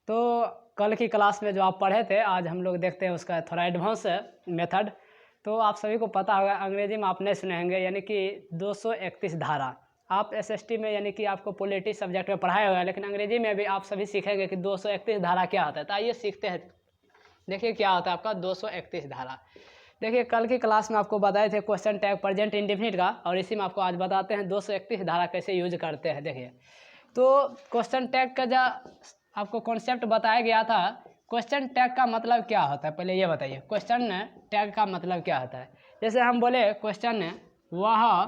तो कल की क्लास में जो आप पढ़े थे, आज हम लोग देखते हैं उसका थोड़ा एडवांस मेथड। तो आप सभी को पता होगा, अंग्रेजी में आप नहीं सुने होंगे, यानी कि 231 धारा। आप एसएसटी में यानी कि आपको पॉलिटी सब्जेक्ट में पढ़ाया होगा, लेकिन अंग्रेजी में भी आप सभी सीखेंगे कि 231 धारा क्या होता है। तो आइए सीखते हैं। देखिए क्या होता है आपका 231 धारा। देखिए कल की क्लास में आपको बताए थे क्वेश्चन टैग प्रेजेंट इंडेफिनिट का, और इसी में आपको आज बताते हैं 231 धारा कैसे यूज करते हैं। देखिए तो क्वेश्चन टैग का जो आपको कॉन्सेप्ट बताया गया था, क्वेश्चन टैग का मतलब क्या होता है पहले ये बताइए। क्वेश्चन टैग का मतलब क्या होता है? जैसे हम बोले क्वेश्चन वह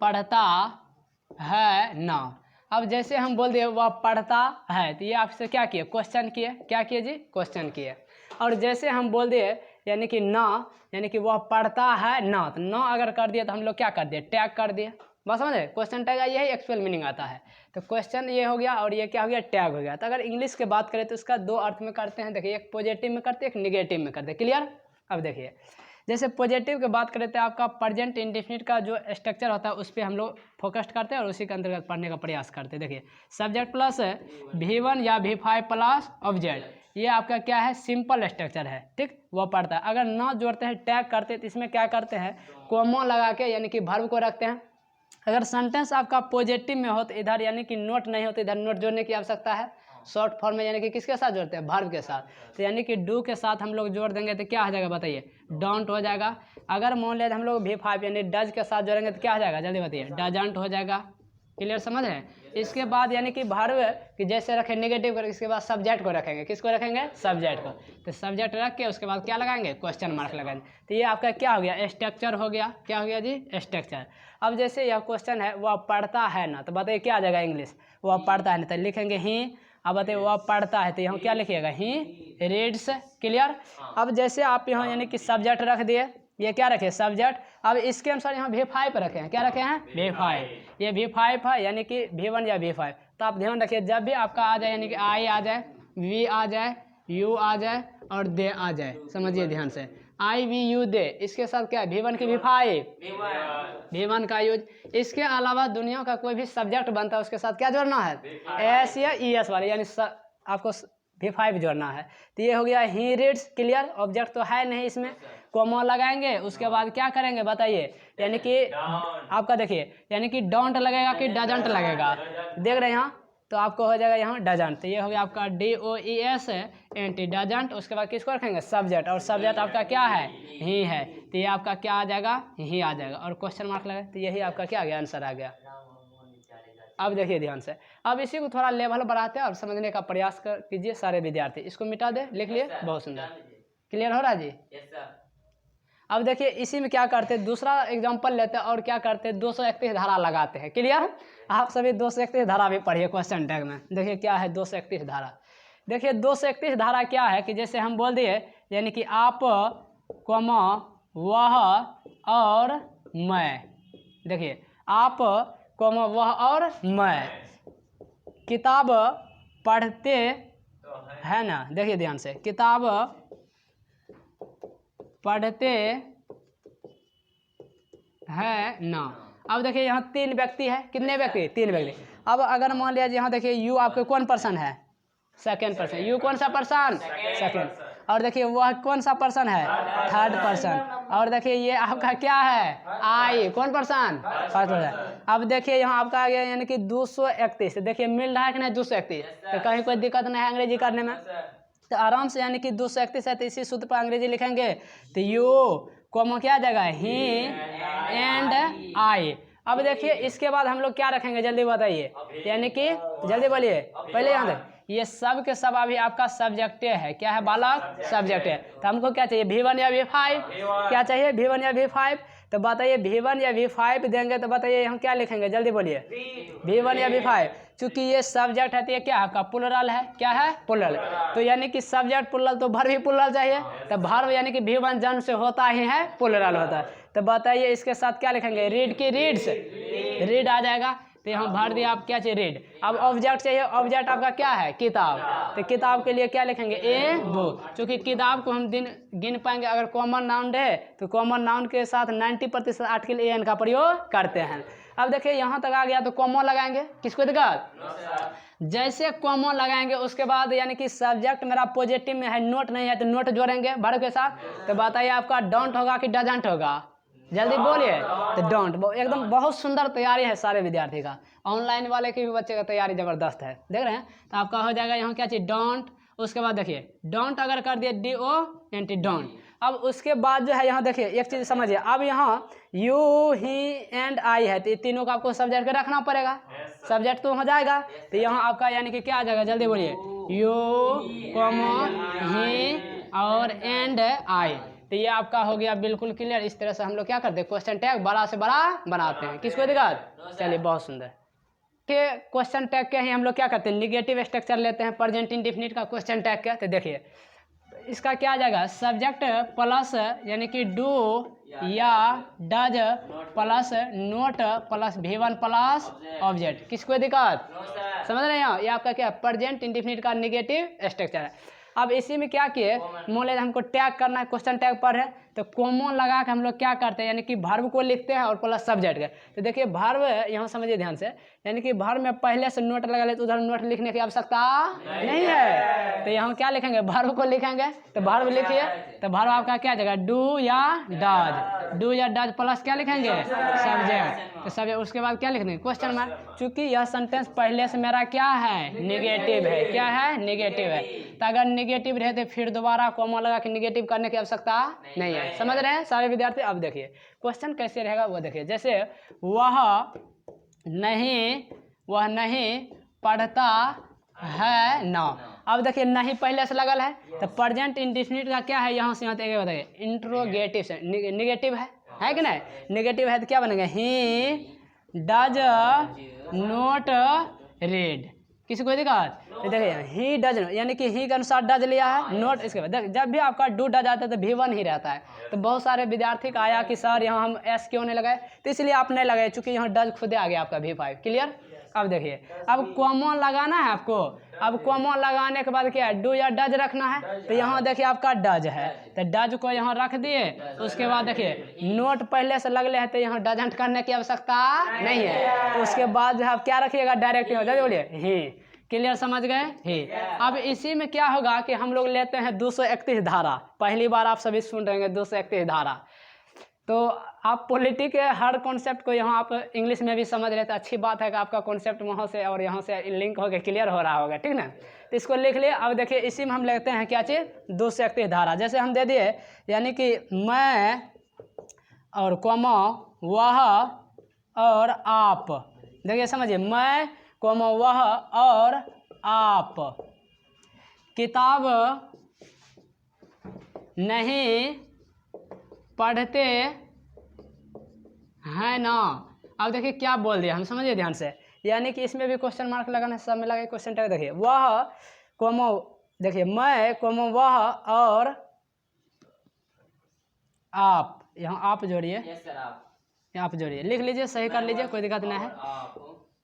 पढ़ता है ना। अब जैसे हम बोल दिए वह पढ़ता है, तो ये आपसे क्या किए? क्वेश्चन किए। क्या किए जी? क्वेश्चन किए। और जैसे हम बोल दिए यानी कि ना, यानी कि वह पढ़ता है ना, तो ना अगर कर दिए तो हम लोग क्या कर दिए? टैग कर दिए। बस समझे? क्वेश्चन टैग का यही एक्चुअल मीनिंग आता है। तो क्वेश्चन ये हो गया और ये क्या हो गया? टैग हो गया। तो अगर इंग्लिश की बात करें तो इसका दो अर्थ में करते हैं। देखिए एक पॉजिटिव में करते हैं, एक निगेटिव में करते हैं। क्लियर? अब देखिए जैसे पॉजिटिव की बात करें तो आपका प्रेजेंट इंडेफिनिट का जो स्ट्रक्चर होता है उस पर हम लोग फोकस करते हैं और उसी के अंतर्गत पढ़ने का प्रयास करते हैं। देखिए सब्जेक्ट प्लस V1 या V5 प्लस ऑब्जेक्ट, ये आपका क्या है? सिंपल स्ट्रक्चर है। ठीक, वो पढ़ता है। अगर ना जोड़ते हैं, टैग करते हैं, तो इसमें क्या करते हैं? कॉमा लगा के यानी कि वर्ब को रखते हैं। अगर सेंटेंस आपका पॉजिटिव में हो तो इधर यानी कि नोट नहीं हो तो इधर नोट जोड़ने की आवश्यकता है। शॉर्ट फॉर्म में यानी कि किसके साथ जोड़ते हैं? वर्ब के साथ। तो यानी कि डू के साथ हम लोग जोड़ देंगे तो क्या हो जाएगा बताइए? डोंट हो जाएगा। अगर मान लिया हम लोग V5 यानी डज के साथ जोड़ेंगे तो क्या हो जाएगा? जल्दी बताइए। डजंट हो जाएगा। क्लियर? समझ रहे हैं? इसके बाद यानी कि वर्ब कि जैसे रखें नेगेटिव करके, इसके बाद सब्जेक्ट को रखेंगे। किसको रखेंगे? सब्जेक्ट को। तो सब्जेक्ट रख के उसके बाद क्या लगाएंगे? क्वेश्चन मार्क लगाएंगे। तो ये आपका क्या हो गया? स्ट्रक्चर हो गया। क्या हो गया जी? स्ट्रक्चर। अब जैसे यह क्वेश्चन है वह पढ़ता है ना, तो बताइए क्या आ जाएगा इंग्लिश? वह पढ़ता है ना, तो लिखेंगे ही। अब बताइए वह पढ़ता है तो यहाँ क्या लिखिएगा? He reads. क्लियर? अब जैसे आप यहाँ यानी कि सब्जेक्ट रख दिए, ये क्या रखे? सब्जेक्ट। अब इसके अनुसार यहाँ V5 रखे हैं। क्या रखे हैं? V5। ये V5 है यानी कि V1 या V5। तो आप ध्यान रखिए जब भी आपका आ जाए यानी कि आई आ जाए, वी आ जाए, यू आ जाए और दे आ जाए, समझिए ध्यान से। आई वी यू दे, इसके साथ क्या है? V1 की V5, V1 का यूज। इसके अलावा दुनिया का कोई भी सब्जेक्ट बनता है उसके साथ क्या जोड़ना है? एस या ES वाले, यानी आपको V5 जोड़ना है। तो ये हो गया ही रीड्स। क्लियर? ऑब्जेक्ट तो है नहीं इसमें, कॉमा लगाएंगे। उसके बाद क्या करेंगे बताइए? यानी कि आपका देखिए यानी कि डोंट लगेगा कि डजंट लगेगा? देख रहे हैं यहाँ, तो आपको हो जाएगा यहाँ डजंट। तो ये हो गया आपका DOES एंटी डजंट। उसके बाद किसको रखेंगे? सब्जेक्ट। और सब्जेक्ट आपका क्या है? ही है। तो ये आपका क्या आ जाएगा? ही आ जाएगा और क्वेश्चन मार्क लगे। तो यही आपका क्या आ गया? आंसर आ गया। अब देखिए ध्यान से, अब इसी को थोड़ा लेवल बढ़ाते हैं और समझने का प्रयास कीजिए सारे विद्यार्थी। इसको मिटा दे, लिख लिए, बहुत सुंदर। क्लियर हो रहा है जी? अब देखिए इसी में क्या करते हैं, दूसरा एग्जांपल लेते हैं और क्या करते हैं? 231 धारा लगाते हैं। क्लियर? आप सभी 231 धारा भी पढ़िए क्वेश्चन टैग में। देखिए क्या है 231 धारा। देखिए 231 धारा क्या है कि जैसे हम बोल दिए यानी कि आप, कॉमा, वह और मैं। देखिए आप, कॉमा, वह और मैं किताब पढ़ते है ना। देखिए ध्यान से, किताब पढ़ते है ना। अब देखिए यहाँ तीन व्यक्ति है। कितने व्यक्ति? तीन व्यक्ति। अब अगर मान लिया यहाँ देखिए यू आपके कौन पर्सन है? Second person. यू कौन सा पर्सन? सेकेंड। और देखिए वह कौन सा पर्सन है? Third person. और देखिए ये आपका क्या है? आई कौन पर्सन? First person. अब देखिए यहाँ आपका आ गया यानी कि 231। देखिए मिल रहा है कि नहीं? 231। तो कहीं कोई दिक्कत नहीं है अंग्रेजी करने में, तो आराम से यानी कि 231 है तो इसी सूत्र पर अंग्रेजी लिखेंगे। तो यू, कॉमा क्या आ जाएगा? ही एंड आई। अब देखिए इसके बाद हम लोग क्या रखेंगे? जल्दी बताइए, यानी कि जल्दी बोलिए। पहले यहाँ तक ये सब के सब अभी आपका सब्जेक्ट है। क्या है बालक? सब्जेक्ट है। तो हमको क्या चाहिए? V1 या V5? क्या चाहिए? V1 या V5? तो बताइए V1 या V5 देंगे तो बताइए हम क्या लिखेंगे? जल्दी बोलिए। V1 या V5। चूंकि ये सब्जेक्ट है तो ये क्या है आपका? प्लुरल है। क्या है? प्लुरल। तो यानी कि सब्जेक्ट प्लुरल तो वर्ब भी प्लुरल चाहिए। तो वर्ब यानी कि V1 जन्म से होता ही है, प्लुरल होता है। तो बताइए इसके साथ क्या लिखेंगे? रीड की रीड्स, रीड आ जाएगा। तो यहाँ भर दिया। आप क्या चाहिए? रीड। अब ऑब्जेक्ट चाहिए। ऑब्जेक्ट आपका क्या है? किताब। तो किताब के लिए क्या लिखेंगे? A book. चूंकि किताब को हम दिन गिन पाएंगे अगर कॉमन नाउन है तो कॉमन नाउन के साथ 90% आर्टिकल एन का प्रयोग करते हैं। अब देखिए यहाँ तक आ गया तो कॉमन लगाएंगे, किसको दिक्कत? जैसे कॉमन लगाएंगे उसके बाद यानी कि सब्जेक्ट मेरा पॉजिटिव में है, नोट नहीं है तो नोट जोड़ेंगे वर्ब के साथ। तो बताइए आपका डोंट होगा कि डजंट होगा? जल्दी बोलिए। तो डोंट। एकदम बहुत सुंदर तैयारी है सारे विद्यार्थी का, ऑनलाइन वाले की भी बच्चे का तैयारी जबरदस्त है, देख रहे हैं। तो आपका हो जाएगा यहाँ क्या चीज़? डोंट। उसके बाद देखिए डोंट अगर कर दिए DONT डोंट। अब उसके बाद जो है यहाँ देखिए एक चीज़ समझिए, अब यहाँ यू ही एंड आई है तो ये तीनों का आपको सब्जेक्ट रखना पड़ेगा, सब्जेक्ट तो हो जाएगा। तो यहाँ आपका यानी कि क्या आ जाएगा? जल्दी बोलिए। यू ही और एंड आई। तो ये आपका हो गया बिल्कुल क्लियर। इस तरह से हम लोग क्या करते हैं? क्वेश्चन टैग बड़ा से बड़ा बनाते हैं, किसको दिक्कत? चलिए बहुत सुंदर। के क्वेश्चन टैग के ही हम लोग क्या करते हैं? निगेटिव स्ट्रक्चर लेते हैं प्रेजेंट इंडेफिनिट का क्वेश्चन टैग का। तो देखिए इसका क्या आ जाएगा? सब्जेक्ट प्लस यानी कि डू या does plus note plus V1 plus object, किसको दिक्कत? समझ रहे हैं? ये आपका क्या? प्रेजेंट इंडेफिनिट का निगेटिव स्ट्रक्चर है। अब इसी में क्या किए, मान लीजिए हमको टैग करना है, क्वेश्चन टैग पर है तो कॉमन लगा के हम लोग क्या करते हैं? यानी कि वर्ब को लिखते हैं और प्लस सब्जेक्ट का। तो देखिए वर्ब यहाँ समझिए ध्यान से, यानी कि वर्ब में पहले से नोट लगा ले तो उधर नोट लिखने की आवश्यकता नहीं है। तो यहाँ क्या लिखेंगे? वर्ब को लिखेंगे। तो वर्ब लिखिए, तो वर्ब आपका क्या जाएगा? डू या डज, डू या डज प्लस क्या लिखेंगे? सब्जेक्ट। तो सब्जेक्ट उसके बाद क्या लिखेंगे? Question mark. चूंकि यह सेंटेंस पहले से मेरा क्या है? निगेटिव है। क्या है? निगेटिव है। तो अगर निगेटिव रहे तो फिर दोबारा कॉमा लगा के निगेटिव करने की आवश्यकता नहीं है। समझ रहे हैं सारे विद्यार्थी? अब देखिए क्वेश्चन कैसे रहेगा वो देखिए, जैसे वह नहीं पढ़ता है ना। अब देखिए नहीं पहले से लगल है तो प्रेजेंट इंडेफिनिट का क्या है? यहाँ से यहाँ तक बताइए इंट्रोगेटिव से निगेटिव है कि नहीं? निगेटिव है तो क्या बनेगा? ही डज नोट रीड, किसी को दिक्कत? तो देखिए ही डज यानी कि ही के अनुसार डज लिया है, नोट इसके बाद जब भी आपका डू डज आता है तो V1 ही रहता है। तो बहुत सारे विद्यार्थी का आया कि सर यहाँ हम S क्यों नहीं लगाए? तो इसलिए आप नहीं लगाए चूंकि यहाँ डज खुदे आ गया आपका V5। क्लियर? अब देखिए अब कॉमन लगाना है आपको। अब कॉमन लगाने के बाद क्या है? डू या डज रखना है। तो यहाँ देखिए आपका डज है तो डज को यहाँ रख दिए। उसके बाद देखिए नोट पहले से लगले है तो यहाँ डजंट करने की आवश्यकता नहीं है। तो उसके बाद जो आप क्या रखिएगा? डायरेक्ट हो जाए, बोलिए ही। क्लियर? समझ गए? ही। अब इसी में क्या होगा कि हम लोग लेते हैं 231 धारा। पहली बार आप सभी सुन रहे हैं 231 धारा। तो आप पॉलिटी के हर कॉन्सेप्ट को यहाँ आप इंग्लिश में भी समझ रहे थे। अच्छी बात है कि आपका कॉन्सेप्ट वहाँ से और यहाँ से लिंक होकर क्लियर हो रहा होगा, ठीक ना? तो इसको लिख लिए। अब देखिए इसी में हम लेते हैं क्या चीज़? 231 धारा। जैसे हम दे दिए यानी कि मैं और कॉमा वह और आप। देखिए समझिए मैं कॉमा वह और आप किताब नहीं पढ़ते हैं ना। अब देखिए क्या बोल दिया हम, समझिए ध्यान से। यानी कि इसमें भी क्वेश्चन मार्क लगाना है, सब में लगा क्वेश्चन टैग। देखिए वह कॉमा, देखिए मैं कॉमा वह और आप, यहाँ आप जोड़िए। आप जोड़िए, लिख लीजिए, सही कर लीजिए, कोई दिक्कत नहीं है।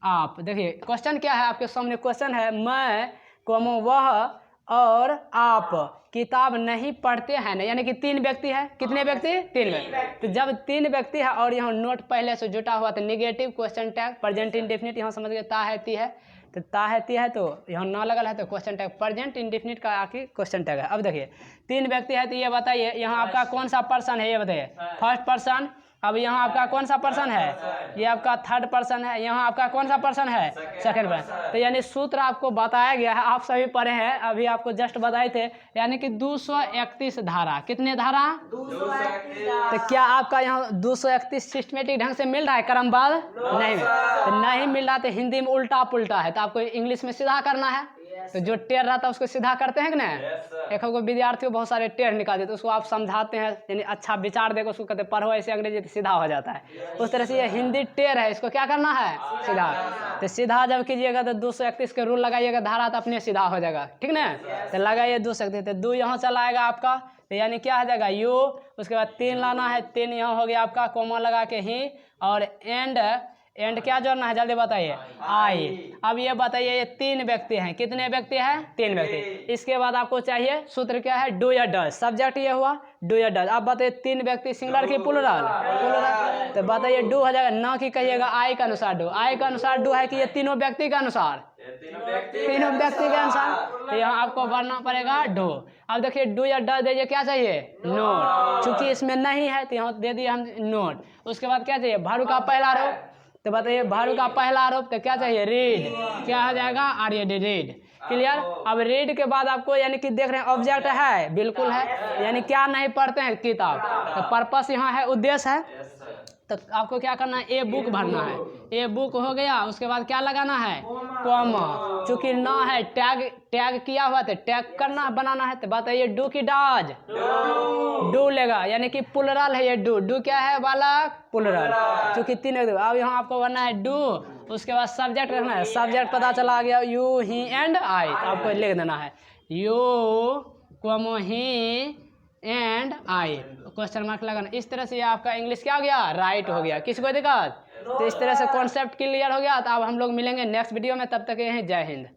आप देखिए क्वेश्चन क्या है आपके सामने? क्वेश्चन है मैं कॉमा वह और आप किताब नहीं पढ़ते हैं ना। यानी कि 3 व्यक्ति है। कितने व्यक्ति? 3 व्यक्ति। तो जब 3 व्यक्ति है और यहाँ नोट पहले से जुटा हुआ तो negative question tag present indefinite यहाँ समझ गए ता है ती है। तो ता है ती है तो यहाँ ना लगल है तो क्वेश्चन टैग प्रेजेंट इंडेफिनिट का आखिर क्वेश्चन टैग है। अब देखिए 3 व्यक्ति है तो ये बताइए यहाँ आपका कौन सा पर्सन है? ये बताइए फर्स्ट पर्सन। अब यहाँ आपका कौन सा पर्सन है? ये आपका थर्ड पर्सन है। यहाँ आपका कौन सा पर्सन है? Second person. तो यानी सूत्र आपको बताया गया है, आप सभी पढ़े हैं, अभी आपको जस्ट बताए थे। यानी कि 231 धारा। कितने धारा? 231। तो क्या आपका यहाँ 231 सिस्टमेटिक ढंग से मिल रहा है? क्रमबद्ध नहीं मिल। तो नहीं मिल रहा तो हिंदी में उल्टा पुल्टा है तो आपको इंग्लिश में सीधा करना है। तो जो टेढ़ रहता है उसको सीधा करते हैं कि नहीं? एक विद्यार्थियों बहुत सारे टेढ़ निकाल देते, उसको आप समझाते हैं, यानी अच्छा विचार देकर उसको कहते पढ़ो ऐसे अंग्रेजी तो सीधा हो जाता है। उस तरह से ये हिंदी टेढ़ है, इसको क्या करना है? सीधा। तो सीधा जब कीजिएगा तो 231 के रूल लगाइएगा धारा तो अपने सीधा हो जाएगा, ठीक ना? तो लगाइए 231। तो 2 यहाँ चला आएगा आपका, तो यानी क्या हो जाएगा? यू। उसके बाद 3 लाना है, 3 यहाँ हो गया आपका कॉमा लगा के ही और एंड क्या जोड़ना है जल्दी बताइए, आई। अब ये बताइए ये 3 व्यक्ति हैं, कितने व्यक्ति हैं, 3 व्यक्ति। इसके बाद आपको चाहिए सूत्र क्या है, डू या डज। सब्जेक्ट ये हुआ डू या डज। अब बताइए 3 व्यक्ति सिंगुलर की प्लुरल, प्लुरल। तो बताइए डू हो जाएगा, ना कि कहिएगा आई के अनुसार डू। आई के अनुसार डू है कि ये तीनों व्यक्ति के अनुसार, तीनों व्यक्ति के अनुसार। तो यहाँ आपको भरना पड़ेगा डू। अब देखिए डू या डज दीजिए, क्या चाहिए, नोट। चूंकि इसमें नहीं है तो यहाँ दे दिए हम नोट। उसके बाद क्या चाहिए, भारू का पहला आरोप। तो बताइए भारू का पहला आरोप तो क्या चाहिए, रीड। क्या हो जाएगा, R A D, read. Clear. अब रीड के बाद आपको यानी कि देख रहे हैं ऑब्जेक्ट है, बिल्कुल है, यानी क्या नहीं पढ़ते हैं, किताब। तो पर्पस यहाँ है, उद्देश्य है। तो आपको क्या करना है, ए बुक भरना है। ए बुक हो गया, उसके बाद क्या लगाना है, कॉमा। चूंकि ना है, टैग टैग किया हुआ तो टैग करना बनाना है। तो बताइए डू की डज, डू लेगा, यानी कि प्लुरल है ये डू। डू क्या है बालक, प्लुरल। चूंकि 3। अब यहाँ आपको बनना है डू, उसके बाद सब्जेक्ट रखना है। सब्जेक्ट पता चला गया, यू ही एंड आई। आपको लिख देना है you comma he and I, question mark लगाना। इस तरह से ये आपका इंग्लिश क्या हो गया, राइट हो गया। किसी को दिक्कत? तो इस तरह से कॉन्सेप्ट क्लियर हो गया। तो अब हम लोग मिलेंगे नेक्स्ट वीडियो में, तब तक यहीं जय हिंद।